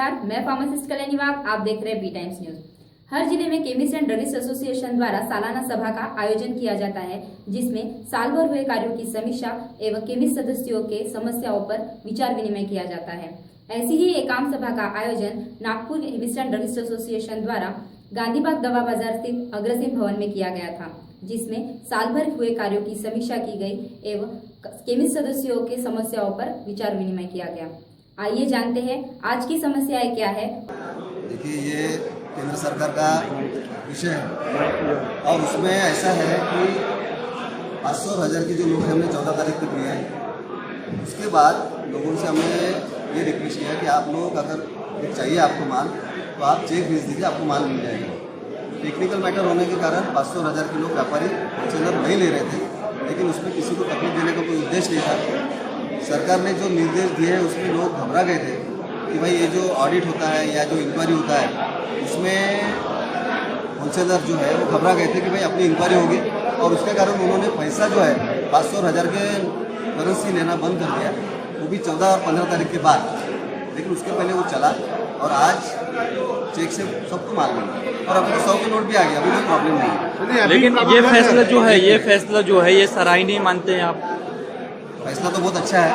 नमस्कार, मैं फार्मासिस्ट कल्याणी वाघ। आप देख रहे हैं बी टाइम्स न्यूज। हर जिले में केमिस्ट एंड ड्रगिस्ट एसोसिएशन द्वारा सालाना सभा का आयोजन किया जाता है, जिसमें साल भर हुए कार्यों की समीक्षा एवं केमिस्ट सदस्यों के समस्याओं पर विचार विनिमय किया जाता है। ऐसी ही एक आम सभा का आयोजन Nagpur chemist and druggist association द्वारा गांधीबाग दवा बाजार स्थित अग्रसेन भवन में किया गया था, जिसमें साल भर हुए कार्यों की समीक्षा की गई एवं केमिस्ट सदस्यों के समस्याओं पर विचार विनिमय किया गया। आइए जानते हैं आज की समस्याएं क्या है। देखिए, ये केंद्र सरकार का विषय है और उसमें ऐसा है कि 500 और 1000 की जो नोट हमने 14 तारीख को दिए हैं, उसके बाद लोगों से हमने ये रिक्वेस्ट किया कि आप लोग अगर चाहिए आपको माल तो आप चेक भेज दीजिए, आपको माल मिल जाएगा। टेक्निकल मैटर होने के कारण 500 और 1000 के लोग व्यापारी होलसेलर नहीं ले रहे थे, लेकिन उसमें किसी को तकलीफ देने का कोई उद्देश्य नहीं था। सरकार ने जो निर्देश दिए हैं उसमें लोग घबरा गए थे कि भाई ये जो ऑडिट होता है या जो इंक्वायरी होता है उसमें होलसेलर जो है वो घबरा गए थे कि भाई अपनी इंक्वायरी होगी, और उसके कारण उन्होंने पैसा जो है 500 और 1000 के करेंसी लेना बंद कर दिया, वो भी 14 और 15 तारीख के बाद। लेकिन उसके पहले वो चला और आज चेक से सबको माल मिला और अभी तो 100 के नोट भी आ गया, अभी कोई प्रॉब्लम नहीं है। लेकिन ये फैसला जो है ये सराहनीय नहीं मानते हैं आप? फैसला तो बहुत अच्छा है,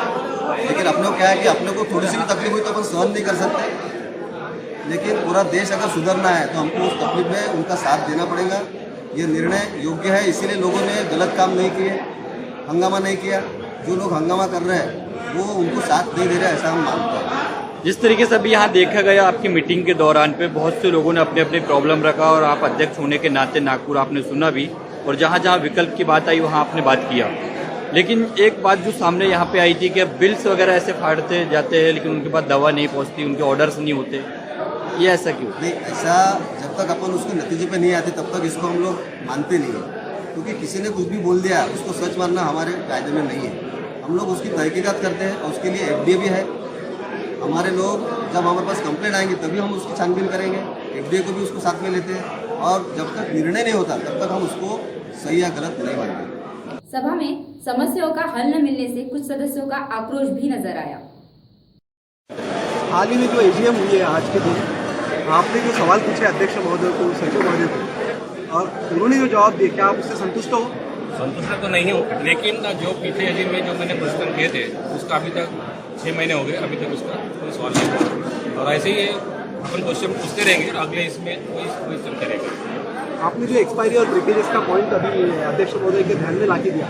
लेकिन अपने को क्या है कि अपने को थोड़ी सी भी तकलीफ हुई तो अपन सहन नहीं कर सकते, लेकिन पूरा देश अगर सुधरना है तो हमको उस तकलीफ में उनका साथ देना पड़ेगा। ये निर्णय योग्य है, इसीलिए लोगों ने गलत काम नहीं किए, हंगामा नहीं किया। जो लोग हंगामा कर रहे हैं वो उनको साथ नहीं दे रहे, ऐसा हम मानते हैं। जिस तरीके से अभी यहाँ देखा गया आपकी मीटिंग के दौरान पे बहुत से लोगों ने अपने अपने प्रॉब्लम रखा और आप अध्यक्ष होने के नाते नागपुर आपने सुना भी, और जहाँ जहाँ विकल्प की बात आई वहाँ आपने बात किया। लेकिन एक बात जो सामने यहाँ पे आई थी कि बिल्स वगैरह ऐसे फाड़ते जाते हैं लेकिन उनके पास दवा नहीं पहुँचती, उनके ऑर्डर्स नहीं होते, ये ऐसा क्यों? नहीं, ऐसा जब तक अपन उसके नतीजे पे नहीं आते तब तक इसको हम लोग मानते नहीं है, क्योंकि किसी ने कुछ भी बोल दिया उसको सच मानना हमारे कायदे में नहीं है। हम लोग उसकी तहकीकात करते हैं और उसके लिए FDA भी है। हमारे लोग जब हमारे पास कंप्लेंट आएंगे तभी हम उसकी छानबीन करेंगे, FDA को भी उसको साथ में लेते हैं, और जब तक निर्णय नहीं होता तब तक हम उसको सही या गलत नहीं मानते। सभा में समस्याओं का हल न मिलने से कुछ सदस्यों का आक्रोश भी नजर आया। हाल ही में जो AGM हुई है आज के दिन, आपने जो सवाल पूछे अध्यक्ष महोदय को, सचिव महोदय को, और उन्होंने जो जवाब दिए, क्या आप उससे संतुष्ट हो? संतुष्ट तो नहीं हूँ, लेकिन जो पिछले AGM में जो मैंने क्वेश्चन किए थे उसका अभी तक 6 महीने हो गए, अभी तक उसका कोई सवाल नहीं हुआ, और ऐसे ही अपन क्वेश्चन पूछते रहेंगे, अगले इसमें कोई क्वेश्चन करेंगे। आपने जो एक्सपायरी और ब्रेकेजेस का पॉइंट अभी अध्यक्ष महोदय के ध्यान में ला के दिया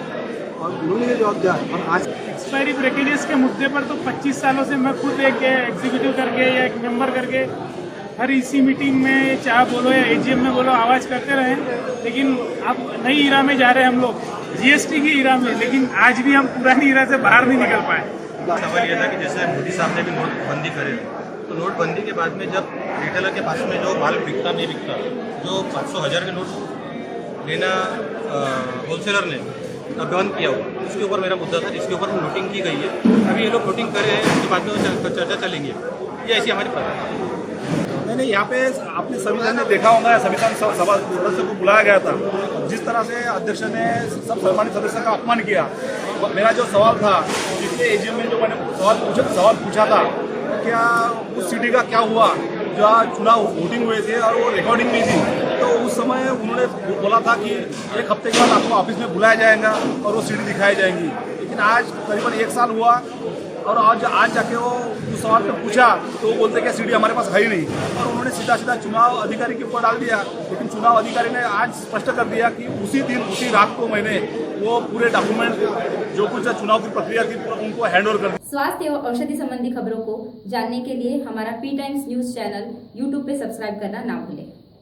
और उन्होंने जो जवाब दिया, और आज एक्सपायरी ब्रेकेजेस के मुद्दे पर तो 25 सालों से मैं खुद एक एग्जीक्यूटिव करके या एक मेंबर करके हर इसी मीटिंग में, चाहे बोलो या AGM में बोलो, आवाज़ करते रहे। लेकिन अब नई इरा में जा रहे हैं हम लोग, GST की इरा में, लेकिन आज भी हम पुरानी इरा से बाहर नहीं निकल पाए। सवाल यह था कि जैसे मोदी साहब ने भी नोटबंदी करे, तो नोटबंदी के बाद में जब रिटेलर के पास में जो माल बिकता नहीं बिकता, जो 500-1000 के नोट लेना होलसेलर ने बंद किया हुआ, उसके ऊपर मेरा मुद्दा था, जिसके ऊपर नोटिंग की गई है। अभी ये लोग नोटिंग कर रहे हैं, उसके बाद में चर्चा चलेंगी। ये ऐसी हमारी बात। नहीं, यहाँ पे आपने संविधान ने देखा होगा, संविधान सभा सदस्य को बुलाया गया था, जिस तरह से अध्यक्ष ने सब सम्मानित सदस्य का अपमान किया। मेरा जो सवाल था, पिछले AGM में जो मैंने सवाल पूछा था, क्या उस सिटी का क्या हुआ जो चुनाव वोटिंग हुए थे और वो रिकॉर्डिंग नहीं थी, तो उस समय उन्होंने बोला था कि 1 हफ्ते के बाद आपको ऑफिस में बुलाया जाएगा और वो सिटी दिखाई जाएंगी। लेकिन आज करीबन 1 साल हुआ और आज जाके वो उस सवाल पे पूछा तो वो बोलते क्या सीडी हमारे पास है ही नहीं, और उन्होंने सीधा चुनाव अधिकारी के ऊपर डाल दिया। लेकिन चुनाव अधिकारी ने आज स्पष्ट कर दिया कि उसी दिन, उसी रात को मैंने वो पूरे डॉक्यूमेंट जो कुछ चुनाव की प्रक्रिया थी उनको हैंड ओवर कर दिया। स्वास्थ्य एवं औषधि संबंधी खबरों को जानने के लिए हमारा B Times news channel YouTube पे सब्सक्राइब करना ना भूलें।